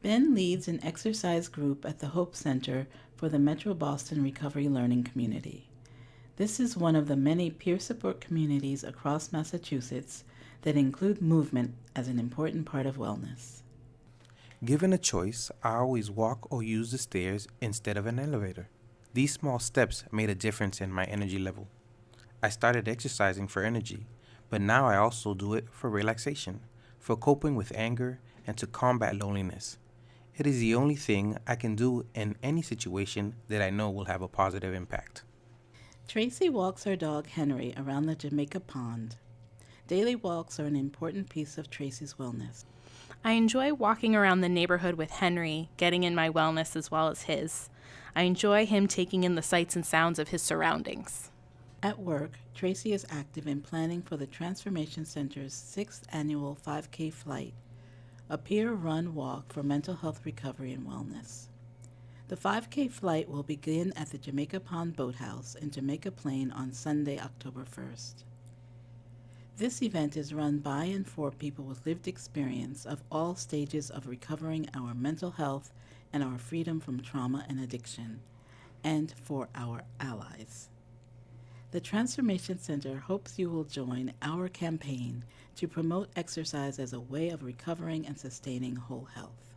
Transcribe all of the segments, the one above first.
Ben leads an exercise group at the Hope Center for the Metro Boston Recovery Learning Community. This is one of the many peer support communities across Massachusetts that include movement as an important part of wellness. Given a choice, I always walk or use the stairs instead of an elevator. These small steps made a difference in my energy level. I started exercising for energy, but now I also do it for relaxation, for coping with anger, and to combat loneliness. It is the only thing I can do in any situation that I know will have a positive impact. Tracy walks her dog Henry around the Jamaica Pond. Daily walks are an important piece of Tracy's wellness. I enjoy walking around the neighborhood with Henry, getting in my wellness as well as his. I enjoy him taking in the sights and sounds of his surroundings. At work, Tracy is active in planning for the Transformation Center's 6th annual 5K flight, a peer-run walk for mental health recovery and wellness. The 5K flight will begin at the Jamaica Pond Boathouse in Jamaica Plain on Sunday, October 1st. This event is run by and for people with lived experience of all stages of recovering our mental health and our freedom from trauma and addiction, and for our allies. The Transformation Center hopes you will join our campaign to promote exercise as a way of recovering and sustaining whole health.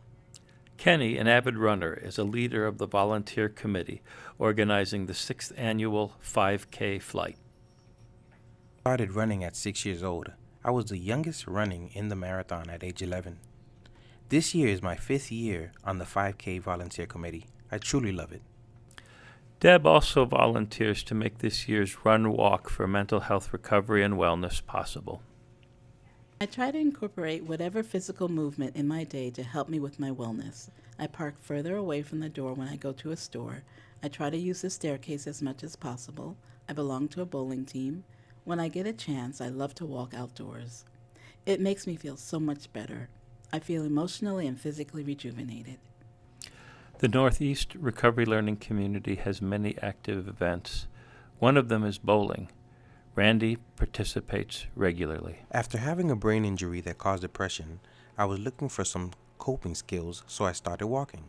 Kenny, an avid runner, is a leader of the volunteer committee organizing the 6th annual 5K flight. I started running at 6 years old. I was the youngest running in the marathon at age 11. This year is my 5th year on the 5K volunteer committee. I truly love it. Deb also volunteers to make this year's run walk for mental health recovery and wellness possible. I try to incorporate whatever physical movement in my day to help me with my wellness. I park further away from the door when I go to a store. I try to use the staircase as much as possible. I belong to a bowling team. When I get a chance, I love to walk outdoors. It makes me feel so much better. I feel emotionally and physically rejuvenated. The Northeast Recovery Learning Community has many active events. One of them is bowling. Randy participates regularly. After having a brain injury that caused depression, I was looking for some coping skills, so I started walking.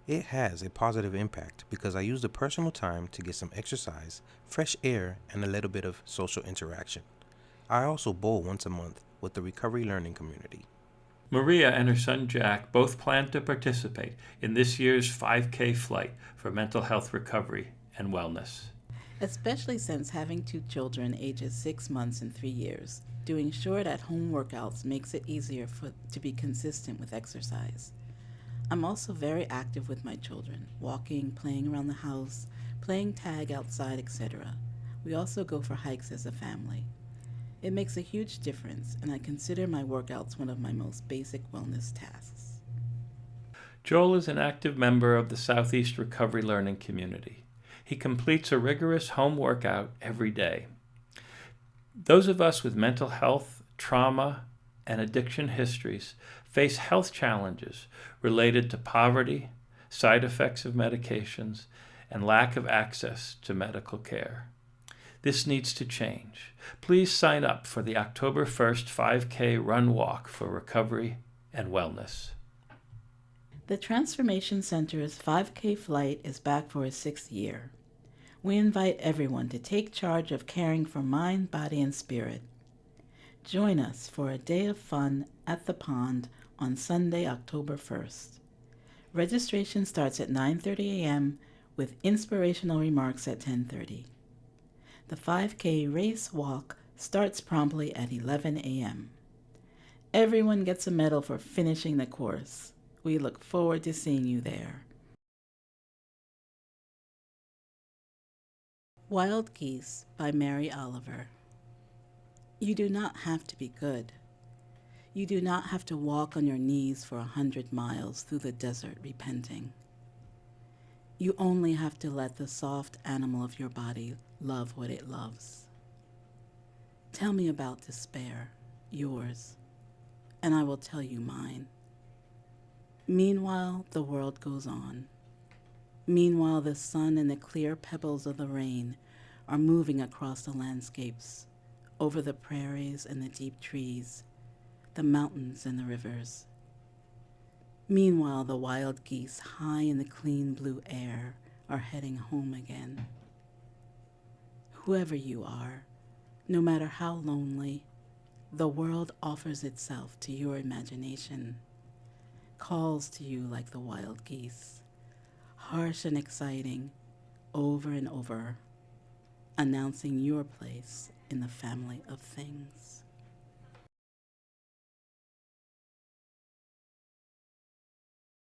It has a positive impact because I use the personal time to get some exercise, fresh air, and a little bit of social interaction. I also bowl once a month with the Recovery Learning Community. Maria and her son Jack both plan to participate in this year's 5K flight for mental health recovery and wellness. Especially since having 2 children ages 6 months and 3 years, doing short at-home workouts makes it easier to be consistent with exercise. I'm also very active with my children, walking, playing around the house, playing tag outside, etc. We also go for hikes as a family. It makes a huge difference, and I consider my workouts one of my most basic wellness tasks. Joel is an active member of the Southeast Recovery Learning Community. He completes a rigorous home workout every day. Those of us with mental health, trauma, and addiction histories face health challenges related to poverty, side effects of medications, and lack of access to medical care. This needs to change. Please sign up for the October 1st 5K Run Walk for Recovery and Wellness. The Transformation Center's 5K flight is back for its 6th year. We invite everyone to take charge of caring for mind, body, and spirit. Join us for a day of fun at the pond on Sunday, October 1st. Registration starts at 9:30 a.m. with inspirational remarks at 10:30. The 5K race walk starts promptly at 11 a.m. Everyone gets a medal for finishing the course. We look forward to seeing you there. Wild Geese by Mary Oliver. You do not have to be good. You do not have to walk on your knees for 100 miles through the desert repenting. You only have to let the soft animal of your body love what it loves. Tell me about despair, yours, and I will tell you mine. Meanwhile, the world goes on. Meanwhile, the sun and the clear pebbles of the rain are moving across the landscapes, over the prairies and the deep trees, the mountains and the rivers. Meanwhile, the wild geese high in the clean blue air are heading home again. Whoever you are, no matter how lonely, the world offers itself to your imagination, calls to you like the wild geese, harsh and exciting, over and over, announcing your place in the family of things.